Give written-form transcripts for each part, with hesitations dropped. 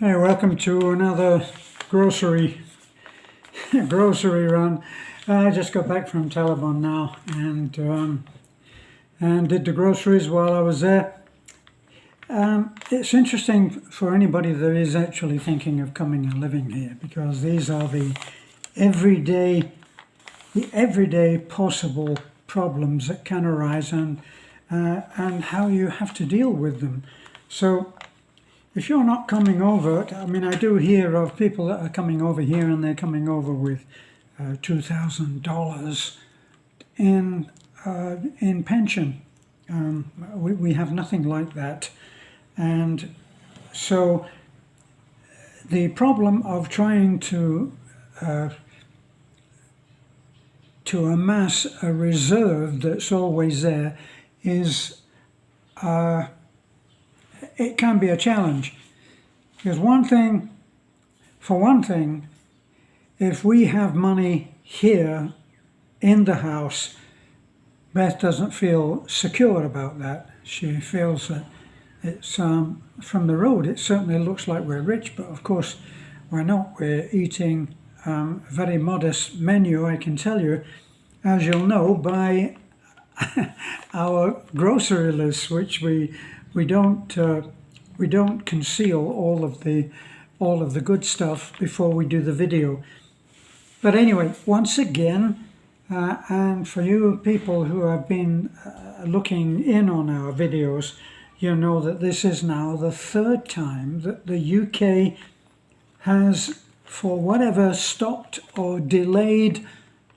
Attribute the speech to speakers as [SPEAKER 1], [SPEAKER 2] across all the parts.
[SPEAKER 1] Hey, welcome to another grocery run. I just got back from Taliban now, and did the groceries while I was there. It's interesting for anybody that is actually thinking of coming and living here, because these are the everyday possible problems that can arise, and how you have to deal with them. So if you're not coming over, I mean, I do hear of people that are coming over here and they're coming over with $2,000 in pension. We have nothing like that. And so the problem of trying to amass a reserve that's always there is it can be a challenge. Because for one thing, if we have money here in the house, Beth doesn't feel secure about that. She feels that it's from the road, it certainly looks like we're rich, but of course we're not. We're eating a very modest menu, I can tell you, as you'll know by our grocery list, which we don't conceal all of the good stuff before we do the video. But anyway, once again, and for you people who have been looking in on our videos, you know that this is now the third time that the UK has, for whatever, stopped or delayed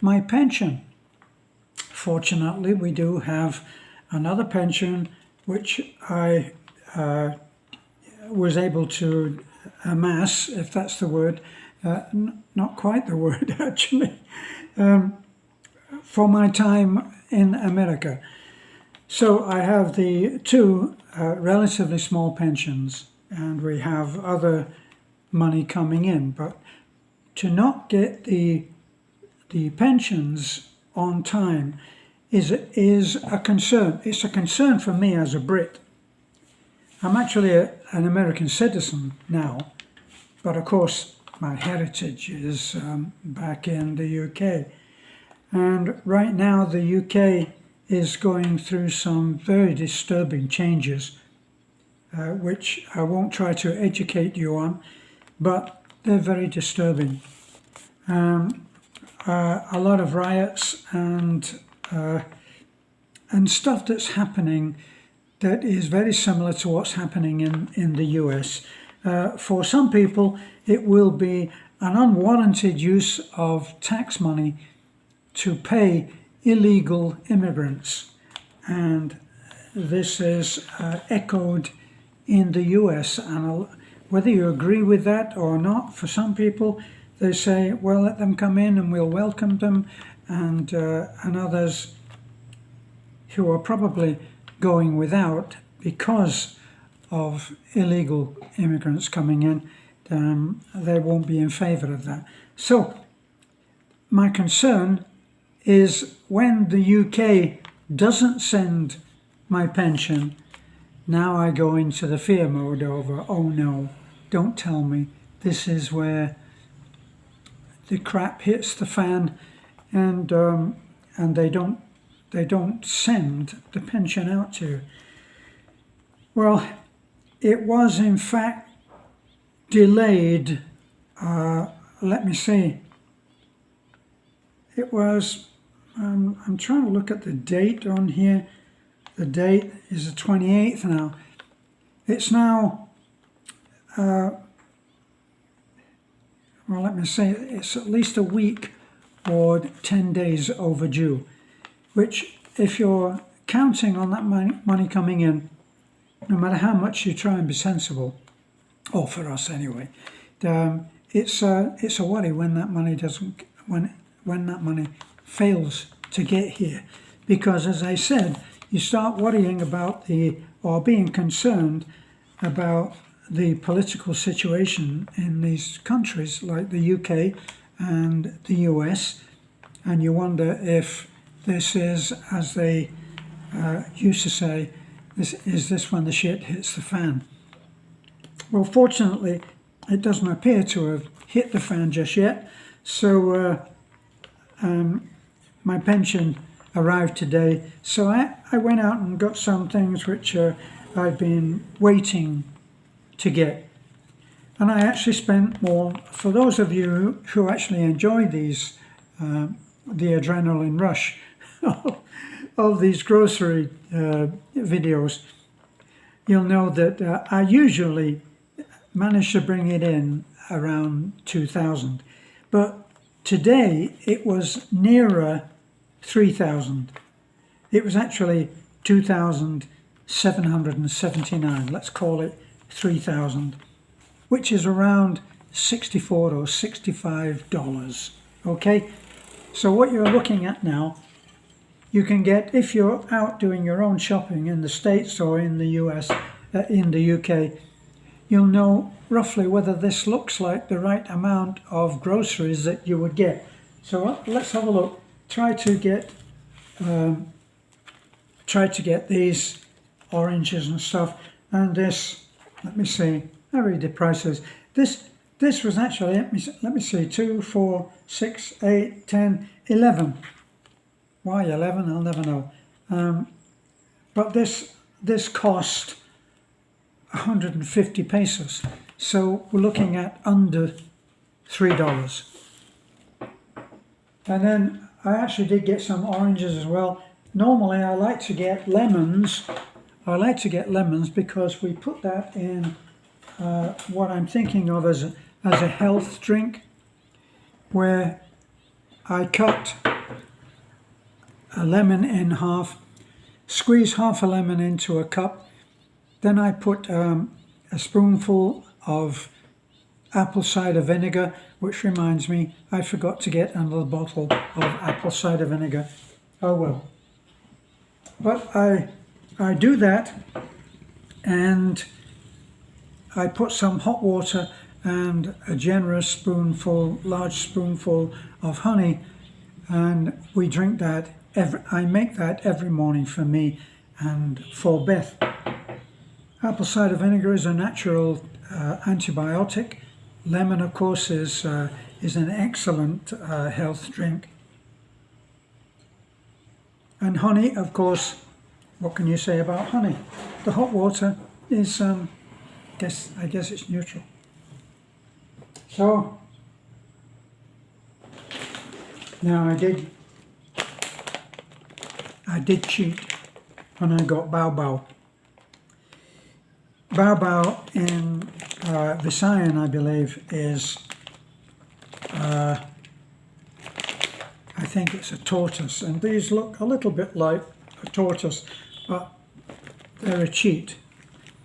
[SPEAKER 1] my pension. Fortunately, we do have another pension which I was able to amass, if that's the word, not quite the word actually, for my time in America. So I have the two relatively small pensions, and we have other money coming in, but to not get the pensions on time is a concern. It's a concern for me as a Brit. I'm actually an American citizen now, but of course my heritage is back in the UK. And right now the UK is going through some very disturbing changes, which I won't try to educate you on, but they're very disturbing. A lot of riots and stuff that's happening that is very similar to what's happening in the US. For some people, it will be an unwarranted use of tax money to pay illegal immigrants. And this is echoed in the US. And whether you agree with that or not, for some people, they say, well, let them come in and we'll welcome them. And others who are probably going without because of illegal immigrants coming in, they won't be in favor of that. So my concern is when the UK doesn't send my pension, now I go into the fear mode over, oh no, don't tell me this is where the crap hits the fan, and they don't send the pension out to you. Well, it was in fact delayed. Let me see. It was, I'm trying to look at the date on here. The date is the 28th now. It's now, well, let me say, it's at least a week or 10 days overdue, which if you're counting on that money coming in, no matter how much you try and be sensible, or for us anyway, it's a worry when that money doesn't, when that money fails to get here. Because as I said, you start worrying about or being concerned about the political situation in these countries like the UK and the US, and you wonder if this is, as they used to say, is this when the shit hits the fan. Well, fortunately, it doesn't appear to have hit the fan just yet. So my pension arrived today. So I went out and got some things which I've been waiting to get. And I actually spent more. For those of you who actually enjoy these, the adrenaline rush of these grocery videos, you'll know that I usually manage to bring it in around 2,000. But today it was nearer 3,000. It was actually 2,779. Let's call it 3,000, which is around $64 or $65. Okay, so what you're looking at now, you can get, if you're out doing your own shopping in the States or in the US, in the UK, you'll know roughly whether this looks like the right amount of groceries that you would get. So let's have a look. Try to get these oranges and stuff, and this. Let me see. I read the prices. This was actually, let me see, 2, 4, 6, 8, 10, 11. Why 11? I'll never know. But this cost 150 pesos. So we're looking at under $3. And then I actually did get some oranges as well. Normally I like to get lemons. I like to get lemons because we put that in what I'm thinking of as a health drink, where I cut a lemon in half, squeeze half a lemon into a cup, then I put a spoonful of apple cider vinegar, which reminds me, I forgot to get another bottle of apple cider vinegar. Oh well. But I do that, and I put some hot water and a generous spoonful, large spoonful of honey, and we drink that. I make that every morning for me and for Beth. Apple cider vinegar is a natural antibiotic. Lemon, of course, is an excellent health drink. And honey, of course, what can you say about honey? The hot water is, I guess it's neutral. So now I did cheat when I got Bao Bao. Bao Bao in Visayan, I believe, is, I think it's a tortoise, and these look a little bit like a tortoise, but they're a cheat.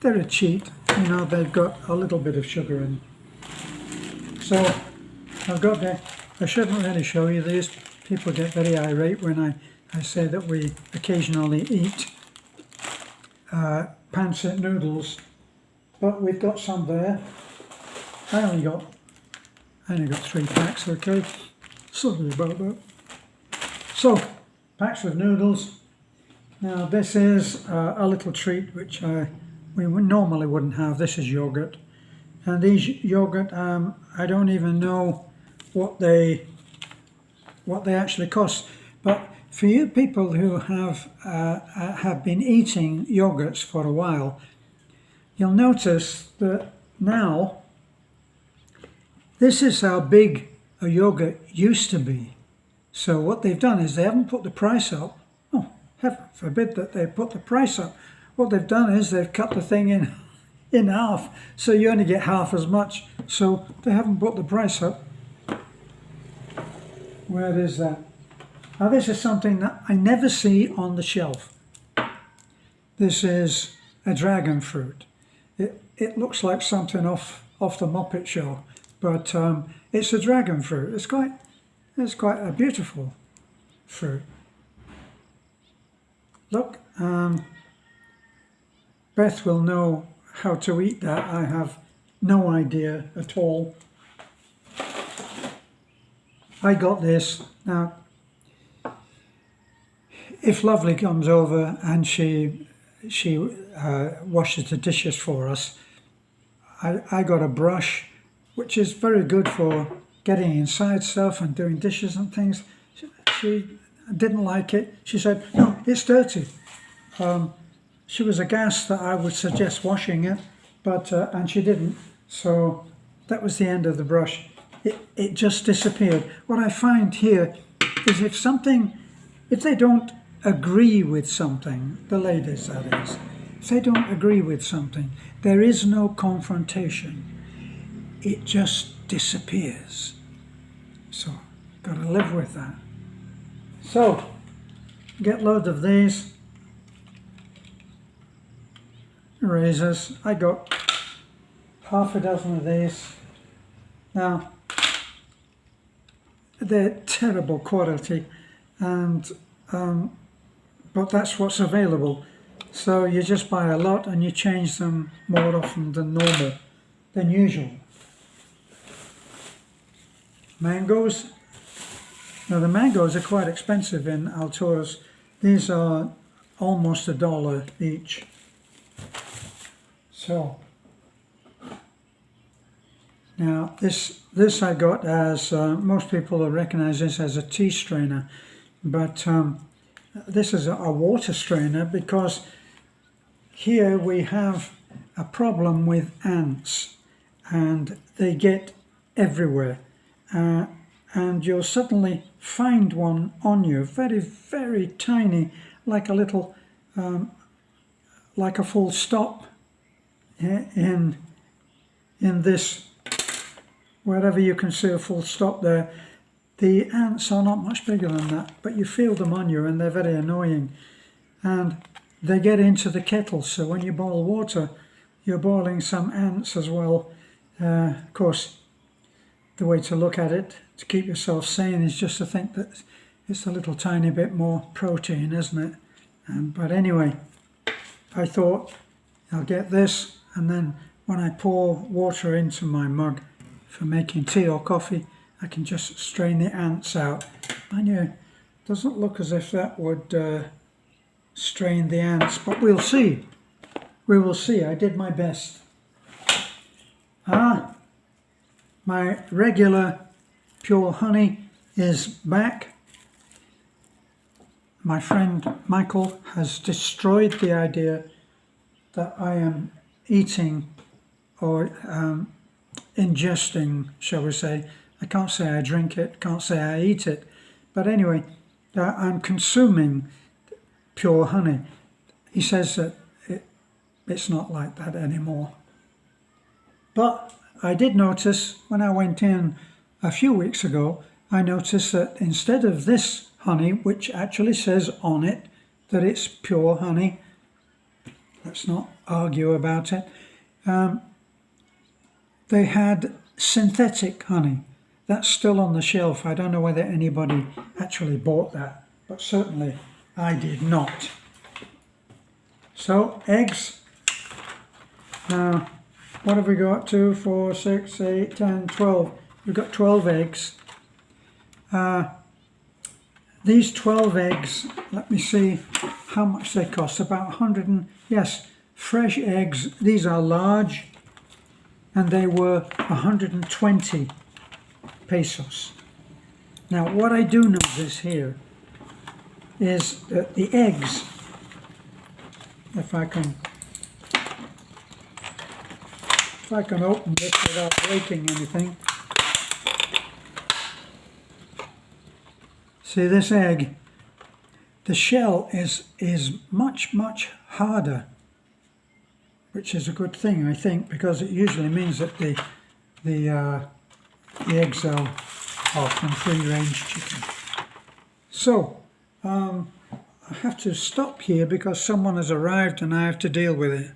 [SPEAKER 1] They're a cheat, you know, they've got a little bit of sugar in. So I've got that. I shouldn't really show you these. People get very irate when I say that we occasionally eat pancit noodles, but we've got some there. I only got 3 packs, okay? Sorry about that. So, packs of noodles. Now this is a little treat which we normally wouldn't have. This is yogurt, and these yogurt, I don't even know what they actually cost. But for you people who have been eating yogurts for a while, you'll notice that now this is how big a yogurt used to be. So what they've done is they haven't put the price up. Oh, heaven forbid that they put the price up. What they've done is they've cut the thing in half, so you only get half as much. So they haven't put the price up. Where is that? Now this is something that I never see on the shelf. This is a dragon fruit. It looks like something off the Muppet Show, but it's a dragon fruit. It's quite a beautiful fruit. Look, Beth will know how to eat that. I have no idea at all. I got this. Now, if Lovely comes over and she washes the dishes for us, I got a brush which is very good for getting inside stuff and doing dishes and things. She didn't like it. She said, no, it's dirty. She was aghast that I would suggest washing it, but and she didn't. So that was the end of the brush. It just disappeared. What I find here is if they don't agree with something, the ladies that is, if they don't agree with something, there is no confrontation. It just disappears. So, got to live with that. So, get loads of these erasers. I got half a dozen of these. Now, they're terrible quality, and but that's what's available. So you just buy a lot and you change them more often than usual. Mangoes. Now the mangoes are quite expensive in Alturas. These are almost $1 each. So now this I got as most people will recognize this as a tea strainer, but this is a water strainer because here we have a problem with ants, and they get everywhere. And you'll suddenly find one on you, very, very tiny, like a little, like a full stop in this, wherever you can see a full stop there. The ants are not much bigger than that, but you feel them on you and they're very annoying. And they get into the kettle, so when you boil water, you're boiling some ants as well. Of course, the way to look at it, to keep yourself sane, is just to think that it's a little tiny bit more protein, isn't it? But anyway, I thought I'll get this, and then when I pour water into my mug for making tea or coffee, I can just strain the ants out. And it doesn't look as if that would strain the ants, but we'll see. We will see. I did my best. My regular pure honey is back. My friend Michael has destroyed the idea that I am eating or ingesting, shall we say. I can't say I drink it, can't say I eat it, but anyway, I'm consuming pure honey. He says that it's not like that anymore. But I did notice when I went in a few weeks ago, I noticed that instead of this honey, which actually says on it that it's pure honey, let's not argue about it, they had synthetic honey. That's still on the shelf. I don't know whether anybody actually bought that, but certainly I did not. So, eggs. Now, what have we got? 2, 4, 6, 8, 10, 12. We've got 12 eggs. These 12 eggs, let me see how much they cost. About 100 and, yes, fresh eggs. These are large, and they were 120 pesos. Now, what I do notice here is that the eggs, if I can open this without breaking anything. See this egg, the shell is much, much harder, which is a good thing, I think, because it usually means that the eggs are from free-range chicken. So, I have to stop here because someone has arrived and I have to deal with it.